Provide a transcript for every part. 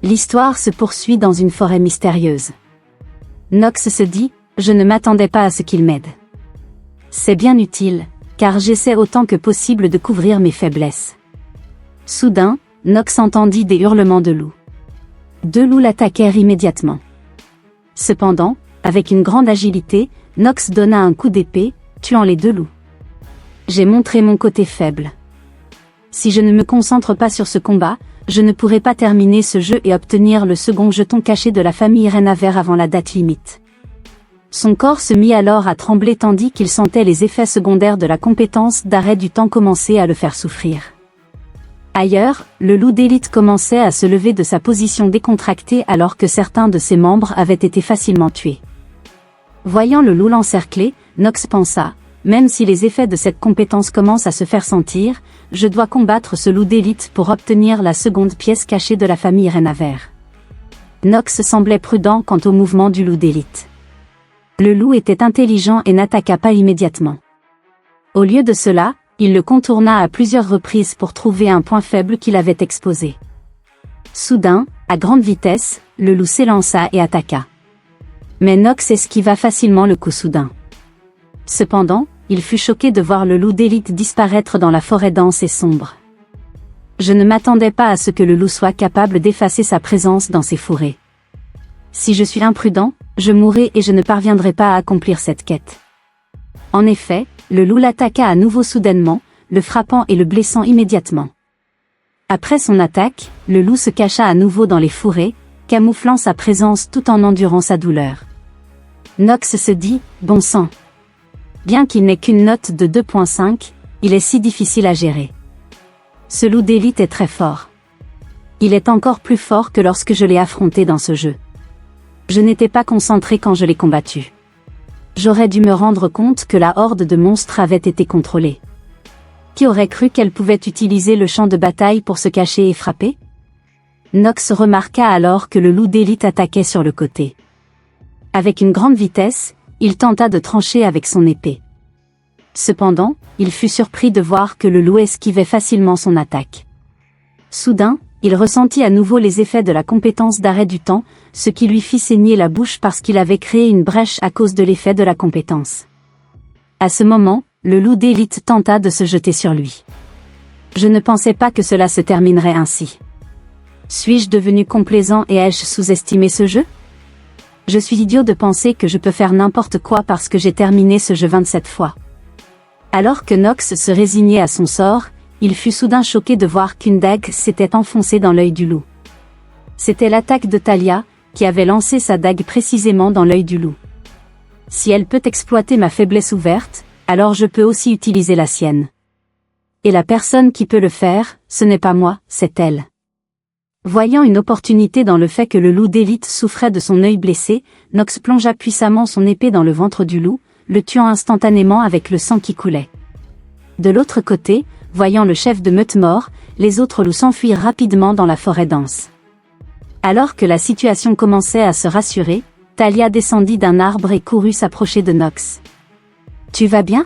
L'histoire se poursuit dans une forêt mystérieuse. Nox se dit, je ne m'attendais pas à ce qu'il m'aide. C'est bien utile, car j'essaie autant que possible de couvrir mes faiblesses. Soudain, Nox entendit des hurlements de loups. 2 loups l'attaquèrent immédiatement. Cependant, avec une grande agilité, Nox donna un coup d'épée, tuant les 2 loups. J'ai montré mon côté faible. Si je ne me concentre pas sur ce combat, je ne pourrai pas terminer ce jeu et obtenir le second jeton caché de la famille Renaver avant la date limite. Son corps se mit alors à trembler tandis qu'il sentait les effets secondaires de la compétence d'arrêt du temps commencer à le faire souffrir. Ailleurs, le loup d'élite commençait à se lever de sa position décontractée alors que certains de ses membres avaient été facilement tués. Voyant le loup l'encercler, Nox pensa, même si les effets de cette compétence commencent à se faire sentir, je dois combattre ce loup d'élite pour obtenir la seconde pièce cachée de la famille Renaver. Nox semblait prudent quant au mouvement du loup d'élite. Le loup était intelligent et n'attaqua pas immédiatement. Au lieu de cela, il le contourna à plusieurs reprises pour trouver un point faible qu'il avait exposé. Soudain, à grande vitesse, le loup s'élança et attaqua. Mais Nox esquiva facilement le coup soudain. Cependant, il fut choqué de voir le loup d'élite disparaître dans la forêt dense et sombre. Je ne m'attendais pas à ce que le loup soit capable d'effacer sa présence dans ces forêts. Si je suis imprudent, je mourrai et je ne parviendrai pas à accomplir cette quête. En effet, le loup l'attaqua à nouveau soudainement, le frappant et le blessant immédiatement. Après son attaque, le loup se cacha à nouveau dans les forêts, camouflant sa présence tout en endurant sa douleur. Nox se dit, bon sang. Bien qu'il n'ait qu'une note de 2.5, il est si difficile à gérer. Ce loup d'élite est très fort. Il est encore plus fort que lorsque je l'ai affronté dans ce jeu. Je n'étais pas concentré quand je l'ai combattu. J'aurais dû me rendre compte que la horde de monstres avait été contrôlée. Qui aurait cru qu'elle pouvait utiliser le champ de bataille pour se cacher et frapper? Nox remarqua alors que le loup d'élite attaquait sur le côté. Avec une grande vitesse, il tenta de trancher avec son épée. Cependant, il fut surpris de voir que le loup esquivait facilement son attaque. Soudain, il ressentit à nouveau les effets de la compétence d'arrêt du temps, ce qui lui fit saigner la bouche parce qu'il avait créé une brèche à cause de l'effet de la compétence. À ce moment, le loup d'élite tenta de se jeter sur lui. Je ne pensais pas que cela se terminerait ainsi. Suis-je devenu complaisant et ai-je sous-estimé ce jeu? Je suis idiot de penser que je peux faire n'importe quoi parce que j'ai terminé ce jeu 27 fois. Alors que Nox se résignait à son sort, il fut soudain choqué de voir qu'une dague s'était enfoncée dans l'œil du loup. C'était l'attaque de Thalia, qui avait lancé sa dague précisément dans l'œil du loup. Si elle peut exploiter ma faiblesse ouverte, alors je peux aussi utiliser la sienne. Et la personne qui peut le faire, ce n'est pas moi, c'est elle. Voyant une opportunité dans le fait que le loup d'élite souffrait de son œil blessé, Nox plongea puissamment son épée dans le ventre du loup, le tuant instantanément avec le sang qui coulait. De l'autre côté, voyant le chef de meute mort, les autres loups s'enfuirent rapidement dans la forêt dense. Alors que la situation commençait à se rassurer, Thalia descendit d'un arbre et courut s'approcher de Nox. « Tu vas bien?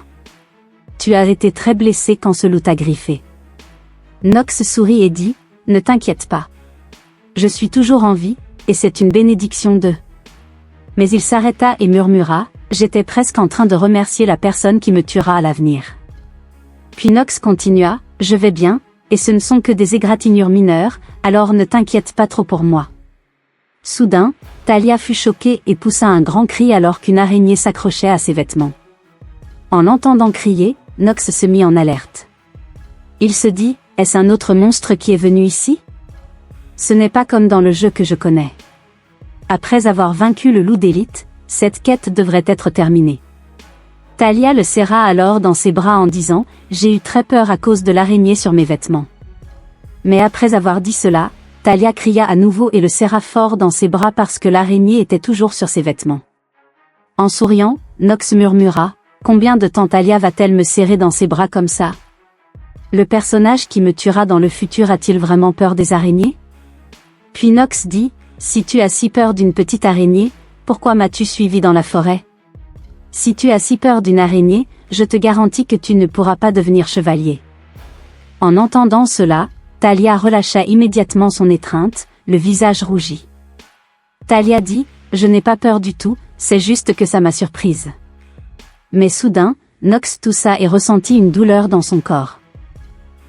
Tu as été très blessé quand ce loup t'a griffé. » Nox sourit et dit, « Ne t'inquiète pas. Je suis toujours en vie, et c'est une bénédiction de... » Mais il s'arrêta et murmura, « J'étais presque en train de remercier la personne qui me tuera à l'avenir. » Puis Nox continua, « Je vais bien, et ce ne sont que des égratignures mineures, alors ne t'inquiète pas trop pour moi. » Soudain, Thalia fut choquée et poussa un grand cri alors qu'une araignée s'accrochait à ses vêtements. En l'entendant crier, Nox se mit en alerte. Il se dit, « Est-ce un autre monstre qui est venu ici? Ce n'est pas comme dans le jeu que je connais. » Après avoir vaincu le loup d'élite, cette quête devrait être terminée. Thalia le serra alors dans ses bras en disant, « J'ai eu très peur à cause de l'araignée sur mes vêtements. » Mais après avoir dit cela, Thalia cria à nouveau et le serra fort dans ses bras parce que l'araignée était toujours sur ses vêtements. En souriant, Nox murmura, « Combien de temps Thalia va-t-elle me serrer dans ses bras comme ça? Le personnage qui me tuera dans le futur a-t-il vraiment peur des araignées? » Puis Nox dit, « Si tu as si peur d'une petite araignée, pourquoi m'as-tu suivi dans la forêt? Si tu as si peur d'une araignée, je te garantis que tu ne pourras pas devenir chevalier. » En entendant cela, Thalia relâcha immédiatement son étreinte, le visage rougi. Talia dit, je n'ai pas peur du tout, c'est juste que ça m'a surprise. Mais soudain, Nox toussa et ressentit une douleur dans son corps.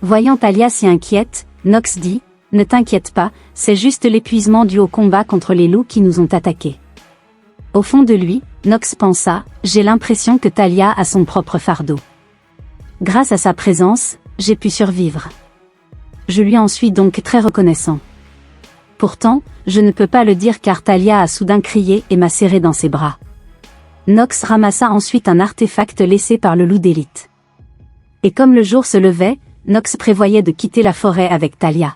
Voyant Talia si inquiète, Nox dit, ne t'inquiète pas, c'est juste l'épuisement dû au combat contre les loups qui nous ont attaqués. Au fond de lui, Nox pensa, j'ai l'impression que Talia a son propre fardeau. Grâce à sa présence, j'ai pu survivre. Je lui en suis donc très reconnaissant. Pourtant, je ne peux pas le dire car Talia a soudain crié et m'a serré dans ses bras. Nox ramassa ensuite un artefact laissé par le loup d'élite. Et comme le jour se levait, Nox prévoyait de quitter la forêt avec Talia.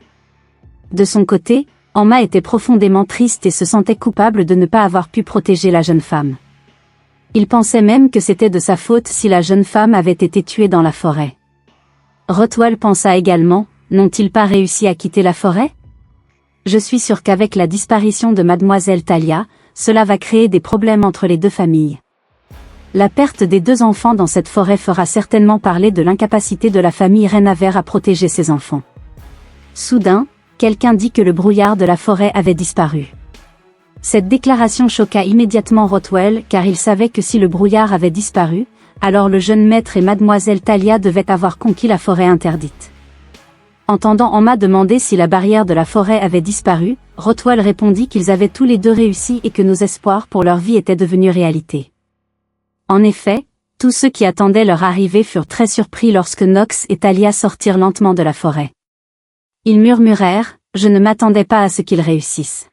De son côté, Emma était profondément triste et se sentait coupable de ne pas avoir pu protéger la jeune femme. Il pensait même que c'était de sa faute si la jeune femme avait été tuée dans la forêt. Rothwell pensa également, n'ont-ils pas réussi à quitter la forêt? Je suis sûr qu'avec la disparition de mademoiselle Talia, cela va créer des problèmes entre les deux familles. La perte des deux enfants dans cette forêt fera certainement parler de l'incapacité de la famille Renaver à protéger ses enfants. Soudain, quelqu'un dit que le brouillard de la forêt avait disparu. Cette déclaration choqua immédiatement Rothwell car il savait que si le brouillard avait disparu, alors le jeune maître et mademoiselle Talia devaient avoir conquis la forêt interdite. Entendant Emma demander si la barrière de la forêt avait disparu, Rothwell répondit qu'ils avaient tous les deux réussi et que nos espoirs pour leur vie étaient devenus réalité. En effet, tous ceux qui attendaient leur arrivée furent très surpris lorsque Nox et Talia sortirent lentement de la forêt. Ils murmurèrent, je ne m'attendais pas à ce qu'ils réussissent.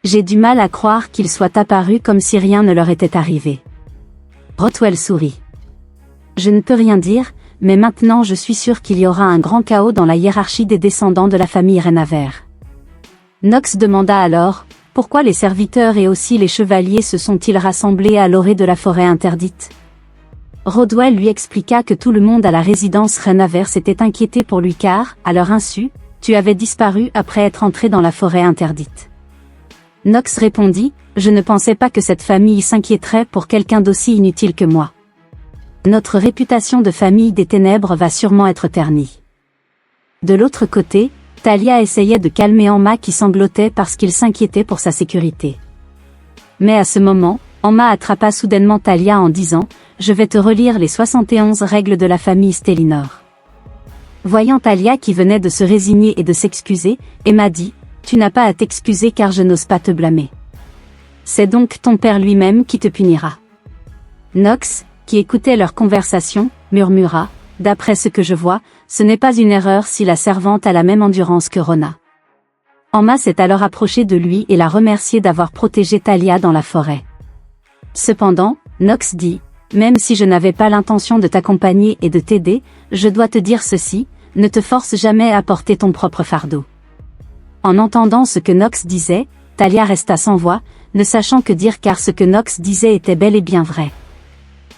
J'ai du mal à croire qu'ils soient apparus comme si rien ne leur était arrivé. Rothwell sourit. Je ne peux rien dire, mais maintenant je suis sûr qu'il y aura un grand chaos dans la hiérarchie des descendants de la famille Renaver. Nox demanda alors, pourquoi les serviteurs et aussi les chevaliers se sont-ils rassemblés à l'orée de la forêt interdite? Rothwell lui expliqua que tout le monde à la résidence Renaver s'était inquiété pour lui car, à leur insu, tu avais disparu après être entré dans la forêt interdite. Nox répondit, je ne pensais pas que cette famille s'inquiéterait pour quelqu'un d'aussi inutile que moi. Notre réputation de famille des ténèbres va sûrement être ternie. De l'autre côté, Talia essayait de calmer Emma qui sanglotait parce qu'il s'inquiétait pour sa sécurité. Mais à ce moment, Emma attrapa soudainement Talia en disant, je vais te relire les 71 règles de la famille Stellinor. Voyant Talia qui venait de se résigner et de s'excuser, Emma dit, tu n'as pas à t'excuser car je n'ose pas te blâmer. C'est donc ton père lui-même qui te punira. Nox, qui écoutait leur conversation, murmura, d'après ce que je vois, ce n'est pas une erreur si la servante a la même endurance que Rona. Emma s'est alors approchée de lui et l'a remercié d'avoir protégé Talia dans la forêt. Cependant, Nox dit, même si je n'avais pas l'intention de t'accompagner et de t'aider, je dois te dire ceci, ne te force jamais à porter ton propre fardeau. En entendant ce que Nox disait, Talia resta sans voix, ne sachant que dire car ce que Nox disait était bel et bien vrai.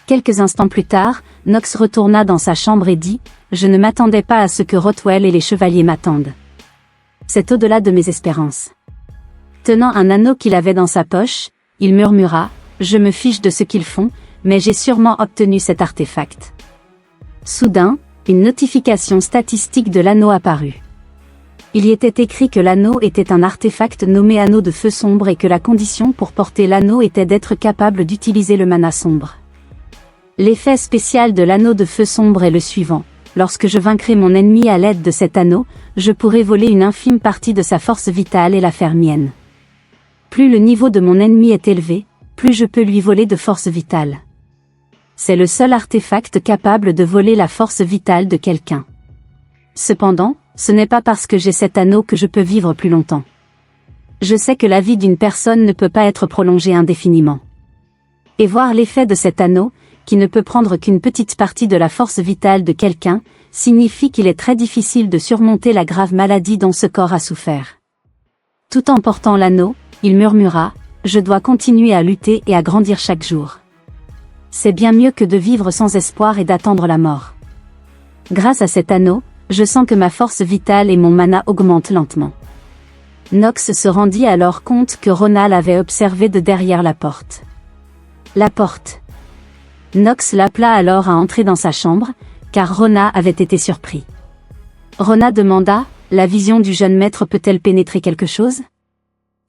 Quelques instants plus tard, Nox retourna dans sa chambre et dit, je ne m'attendais pas à ce que Rothwell et les chevaliers m'attendent. C'est au-delà de mes espérances. Tenant un anneau qu'il avait dans sa poche, il murmura, je me fiche de ce qu'ils font, mais j'ai sûrement obtenu cet artefact. Soudain, une notification statistique de l'anneau apparut. Il y était écrit que l'anneau était un artefact nommé anneau de feu sombre et que la condition pour porter l'anneau était d'être capable d'utiliser le mana sombre. L'effet spécial de l'anneau de feu sombre est le suivant. Lorsque je vaincrai mon ennemi à l'aide de cet anneau, je pourrai voler une infime partie de sa force vitale et la faire mienne. Plus le niveau de mon ennemi est élevé, plus je peux lui voler de force vitale. C'est le seul artefact capable de voler la force vitale de quelqu'un. Cependant, ce n'est pas parce que j'ai cet anneau que je peux vivre plus longtemps. Je sais que la vie d'une personne ne peut pas être prolongée indéfiniment. Et voir l'effet de cet anneau, qui ne peut prendre qu'une petite partie de la force vitale de quelqu'un, signifie qu'il est très difficile de surmonter la grave maladie dont ce corps a souffert. Tout en portant l'anneau, il murmura, « Je dois continuer à lutter et à grandir chaque jour. C'est bien mieux que de vivre sans espoir et d'attendre la mort. Grâce à cet anneau, je sens que ma force vitale et mon mana augmentent lentement. » Nox se rendit alors compte que Rona l'avait observé de derrière la porte. La porte. Nox l'appela alors à entrer dans sa chambre, car Rona avait été surpris. Rona demanda, la vision du jeune maître peut-elle pénétrer quelque chose?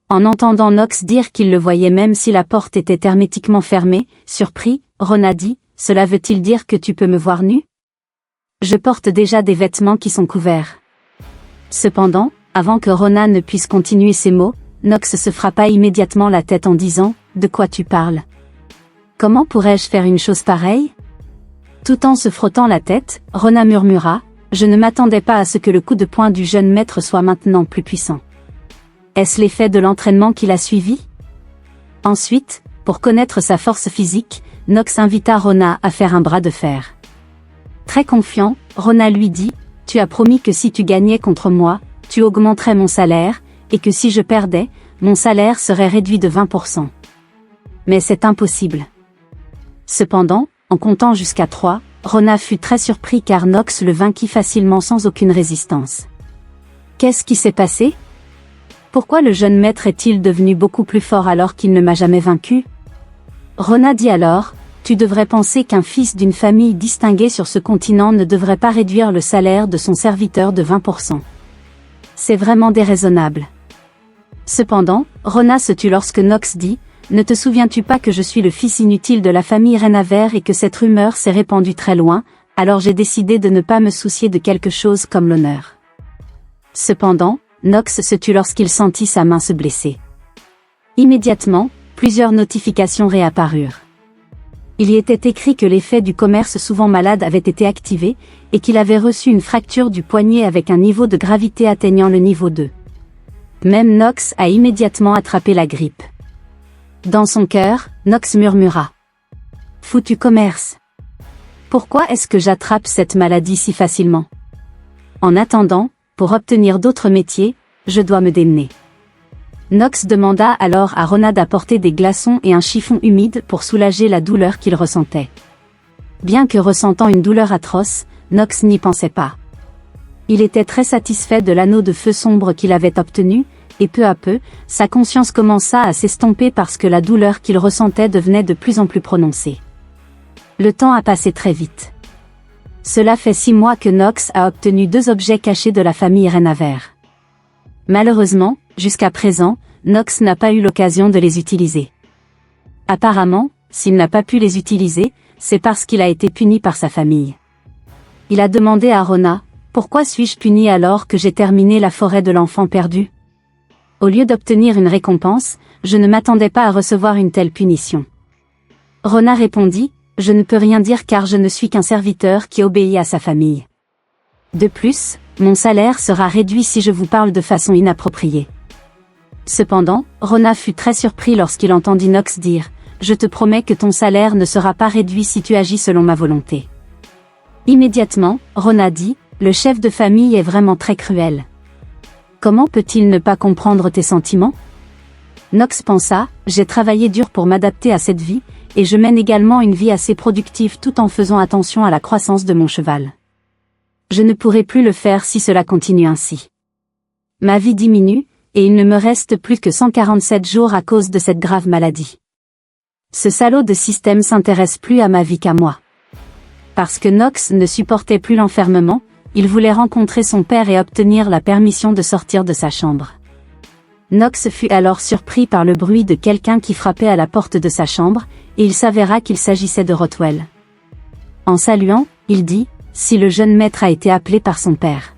En entendant Knox dire qu'il le voyait même si la porte était hermétiquement fermée, surpris, Rona dit, « Cela veut-il dire que tu peux me voir nu? Je porte déjà des vêtements qui sont couverts. » Cependant, avant que Rona ne puisse continuer ses mots, Knox se frappa immédiatement la tête en disant, « De quoi tu parles? Comment pourrais-je faire une chose pareille? » Tout en se frottant la tête, Rona murmura, « Je ne m'attendais pas à ce que le coup de poing du jeune maître soit maintenant plus puissant. Est-ce l'effet de l'entraînement qui l'a suivi? » Ensuite, pour connaître sa force physique, Knox invita Rona à faire un bras de fer. Très confiant, Rona lui dit, « Tu as promis que si tu gagnais contre moi, tu augmenterais mon salaire, et que si je perdais, mon salaire serait réduit de 20%. Mais c'est impossible. » Cependant, en comptant jusqu'à 3, Rona fut très surpris car Knox le vainquit facilement sans aucune résistance. Qu'est-ce qui s'est passé? Pourquoi le jeune maître est-il devenu beaucoup plus fort alors qu'il ne m'a jamais vaincu? Rona dit alors, tu devrais penser qu'un fils d'une famille distinguée sur ce continent ne devrait pas réduire le salaire de son serviteur de 20%. C'est vraiment déraisonnable. Cependant, Rona se tut lorsque Knox dit, ne te souviens-tu pas que je suis le fils inutile de la famille Renaver et que cette rumeur s'est répandue très loin, alors j'ai décidé de ne pas me soucier de quelque chose comme l'honneur. Cependant, Knox se tut lorsqu'il sentit sa main se blesser. Immédiatement, plusieurs notifications réapparurent. Il y était écrit que l'effet du commerce souvent malade avait été activé, et qu'il avait reçu une fracture du poignet avec un niveau de gravité atteignant le niveau 2. Même Knox a immédiatement attrapé la grippe. Dans son cœur, Knox murmura. « Foutu commerce. Pourquoi est-ce que j'attrape cette maladie si facilement? En attendant, pour obtenir d'autres métiers, je dois me démener. » Knox demanda alors à Rona d'apporter des glaçons et un chiffon humide pour soulager la douleur qu'il ressentait. Bien que ressentant une douleur atroce, Knox n'y pensait pas. Il était très satisfait de l'anneau de feu sombre qu'il avait obtenu, et peu à peu, sa conscience commença à s'estomper parce que la douleur qu'il ressentait devenait de plus en plus prononcée. Le temps a passé très vite. Cela fait 6 mois que Knox a obtenu 2 objets cachés de la famille Renaver. Malheureusement, jusqu'à présent, Knox n'a pas eu l'occasion de les utiliser. Apparemment, s'il n'a pas pu les utiliser, c'est parce qu'il a été puni par sa famille. Il a demandé à Rona, « Pourquoi suis-je puni alors que j'ai terminé la forêt de l'enfant perdu? Au lieu d'obtenir une récompense, je ne m'attendais pas à recevoir une telle punition. » Rona répondit, « Je ne peux rien dire car je ne suis qu'un serviteur qui obéit à sa famille. De plus, mon salaire sera réduit si je vous parle de façon inappropriée. » Cependant, Rona fut très surpris lorsqu'il entendit Knox dire, « Je te promets que ton salaire ne sera pas réduit si tu agis selon ma volonté. » Immédiatement, Rona dit, « Le chef de famille est vraiment très cruel. Comment peut-il ne pas comprendre tes sentiments? » Knox pensa, « J'ai travaillé dur pour m'adapter à cette vie, et je mène également une vie assez productive tout en faisant attention à la croissance de mon cheval. Je ne pourrai plus le faire si cela continue ainsi. Ma vie diminue, et il ne me reste plus que 147 jours à cause de cette grave maladie. Ce salaud de système s'intéresse plus à ma vie qu'à moi. » Parce que Knox ne supportait plus l'enfermement, il voulait rencontrer son père et obtenir la permission de sortir de sa chambre. Knox fut alors surpris par le bruit de quelqu'un qui frappait à la porte de sa chambre, et il s'avéra qu'il s'agissait de Rothwell. En saluant, il dit, « Si le jeune maître a été appelé par son père. »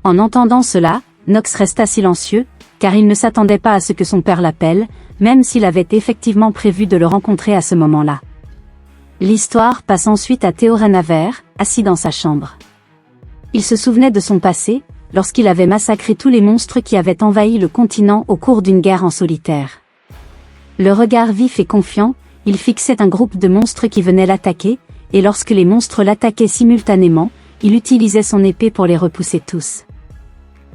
En entendant cela, Knox resta silencieux, car il ne s'attendait pas à ce que son père l'appelle, même s'il avait effectivement prévu de le rencontrer à ce moment-là. L'histoire passe ensuite à Theo Renaver, assis dans sa chambre. Il se souvenait de son passé, lorsqu'il avait massacré tous les monstres qui avaient envahi le continent au cours d'une guerre en solitaire. Le regard vif et confiant, il fixait un groupe de monstres qui venaient l'attaquer, et lorsque les monstres l'attaquaient simultanément, il utilisait son épée pour les repousser tous.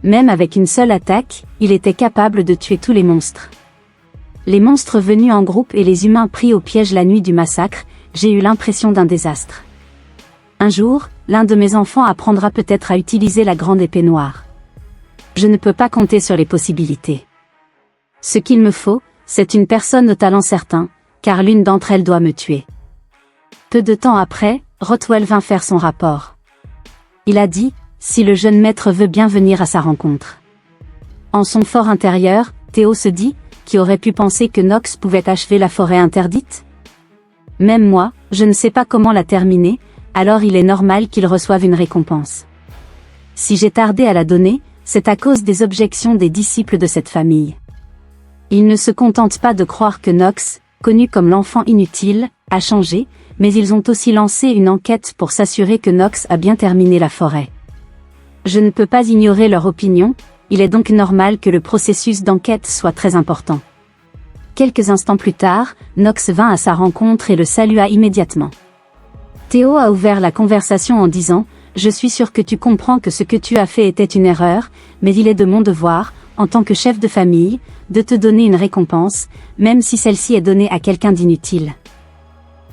Même avec une seule attaque, il était capable de tuer tous les monstres. Les monstres venus en groupe et les humains pris au piège la nuit du massacre, j'ai eu l'impression d'un désastre. Un jour, l'un de mes enfants apprendra peut-être à utiliser la grande épée noire. Je ne peux pas compter sur les possibilités. Ce qu'il me faut, c'est une personne au talent certain, car l'une d'entre elles doit me tuer. Peu de temps après, Rothwell vint faire son rapport. Il a dit, si le jeune maître veut bien venir à sa rencontre. En son fort intérieur, Théo se dit, qui aurait pu penser que Nox pouvait achever la forêt interdite? Même moi, je ne sais pas comment la terminer, alors il est normal qu'il reçoive une récompense. Si j'ai tardé à la donner, c'est à cause des objections des disciples de cette famille. Ils ne se contentent pas de croire que Nox, connu comme l'enfant inutile, a changé, mais ils ont aussi lancé une enquête pour s'assurer que Nox a bien terminé la forêt. Je ne peux pas ignorer leur opinion, il est donc normal que le processus d'enquête soit très important. Quelques instants plus tard, Nox vint à sa rencontre et le salua immédiatement. Théo a ouvert la conversation en disant « Je suis sûr que tu comprends que ce que tu as fait était une erreur, mais il est de mon devoir, en tant que chef de famille, de te donner une récompense, même si celle-ci est donnée à quelqu'un d'inutile.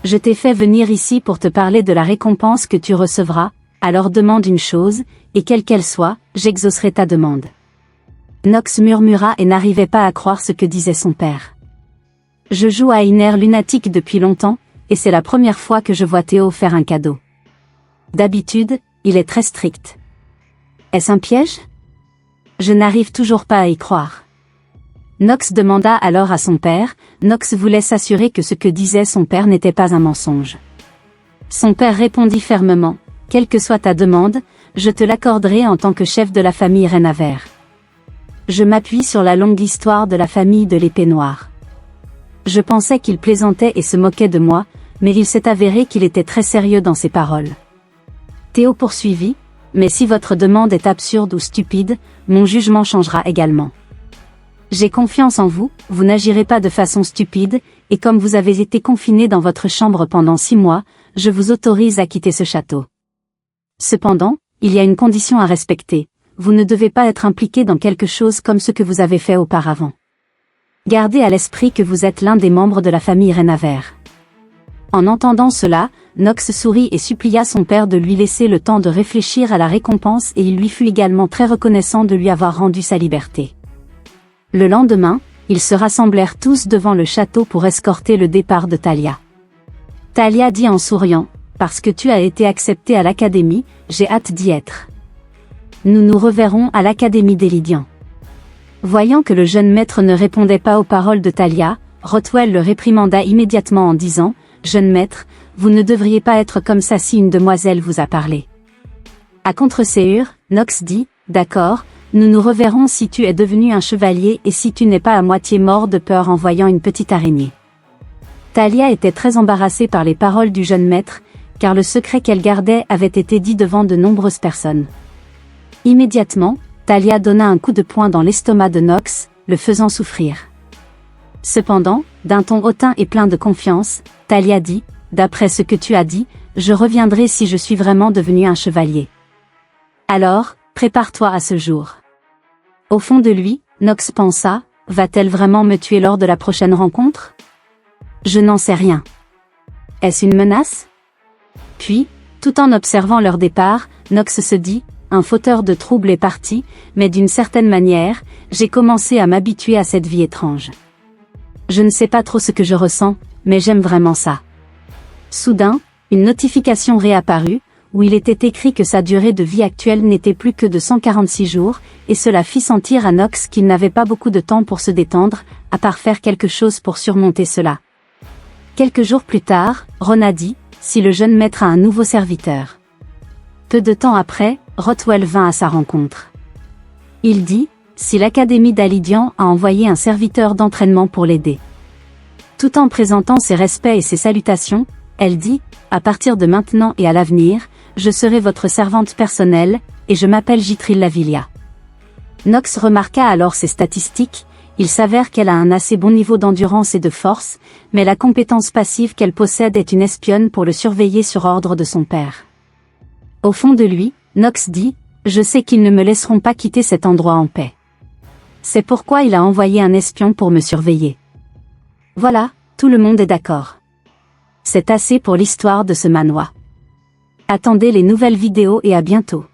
Je t'ai fait venir ici pour te parler de la récompense que tu recevras, alors demande une chose, et quelle qu'elle soit, j'exaucerai ta demande. » Nox murmura et n'arrivait pas à croire ce que disait son père. « Je joue à une aire lunatique depuis longtemps, et c'est la première fois que je vois Théo faire un cadeau. D'habitude, il est très strict. Est-ce un piège? Je n'arrive toujours pas à y croire. » Nox demanda alors à son père. Nox voulait s'assurer que ce que disait son père n'était pas un mensonge. Son père répondit fermement, « Quelle que soit ta demande, je te l'accorderai en tant que chef de la famille Renaver. Je m'appuie sur la longue histoire de la famille de l'épée noire. Je pensais qu'il plaisantait et se moquait de moi, mais il s'est avéré qu'il était très sérieux dans ses paroles. » Théo poursuivit, « Mais si votre demande est absurde ou stupide, mon jugement changera également. J'ai confiance en vous, vous n'agirez pas de façon stupide, et comme vous avez été confiné dans votre chambre pendant 6 mois, je vous autorise à quitter ce château. Cependant, il y a une condition à respecter, vous ne devez pas être impliqué dans quelque chose comme ce que vous avez fait auparavant. Gardez à l'esprit que vous êtes l'un des membres de la famille Renaver. » En entendant cela, Nox sourit et supplia son père de lui laisser le temps de réfléchir à la récompense et il lui fut également très reconnaissant de lui avoir rendu sa liberté. Le lendemain, ils se rassemblèrent tous devant le château pour escorter le départ de Thalia. Thalia dit en souriant, « Parce que tu as été accepté à l'académie, j'ai hâte d'y être. Nous nous reverrons à l'académie d'Elidian. » Voyant que le jeune maître ne répondait pas aux paroles de Thalia, Rothwell le réprimanda immédiatement en disant, « Jeune maître, vous ne devriez pas être comme ça si une demoiselle vous a parlé. » À contre-séure, Nox dit, « D'accord, nous nous reverrons si tu es devenu un chevalier et si tu n'es pas à moitié mort de peur en voyant une petite araignée. » Thalia était très embarrassée par les paroles du jeune maître, car le secret qu'elle gardait avait été dit devant de nombreuses personnes. Immédiatement, Thalia donna un coup de poing dans l'estomac de Nox, le faisant souffrir. Cependant, d'un ton hautain et plein de confiance, Thalia dit, « D'après ce que tu as dit, je reviendrai si je suis vraiment devenu un chevalier. Alors, prépare-toi à ce jour. » Au fond de lui, Nox pensa, « Va-t-elle vraiment me tuer lors de la prochaine rencontre? Je n'en sais rien. Est-ce une menace? » Puis, tout en observant leur départ, Nox se dit, « Un fauteur de troubles est parti, mais d'une certaine manière, j'ai commencé à m'habituer à cette vie étrange. Je ne sais pas trop ce que je ressens, mais j'aime vraiment ça. » Soudain, une notification réapparut, où il était écrit que sa durée de vie actuelle n'était plus que de 146 jours, et cela fit sentir à Nox qu'il n'avait pas beaucoup de temps pour se détendre, à part faire quelque chose pour surmonter cela. Quelques jours plus tard, Rona dit, « Si le jeune maître a un nouveau serviteur. » Peu de temps après, Rothwell vint à sa rencontre. Il dit, « Si l'Académie d'Alidian a envoyé un serviteur d'entraînement pour l'aider. » Tout en présentant ses respects et ses salutations, elle dit, « À partir de maintenant et à l'avenir, je serai votre servante personnelle, et je m'appelle Jitril Lavilia. » Nox remarqua alors ses statistiques, il s'avère qu'elle a un assez bon niveau d'endurance et de force, mais la compétence passive qu'elle possède est une espionne pour le surveiller sur ordre de son père. Au fond de lui, Nox dit, « Je sais qu'ils ne me laisseront pas quitter cet endroit en paix. C'est pourquoi il a envoyé un espion pour me surveiller. » Voilà, tout le monde est d'accord. C'est assez pour l'histoire de ce manoir. Attendez les nouvelles vidéos et à bientôt.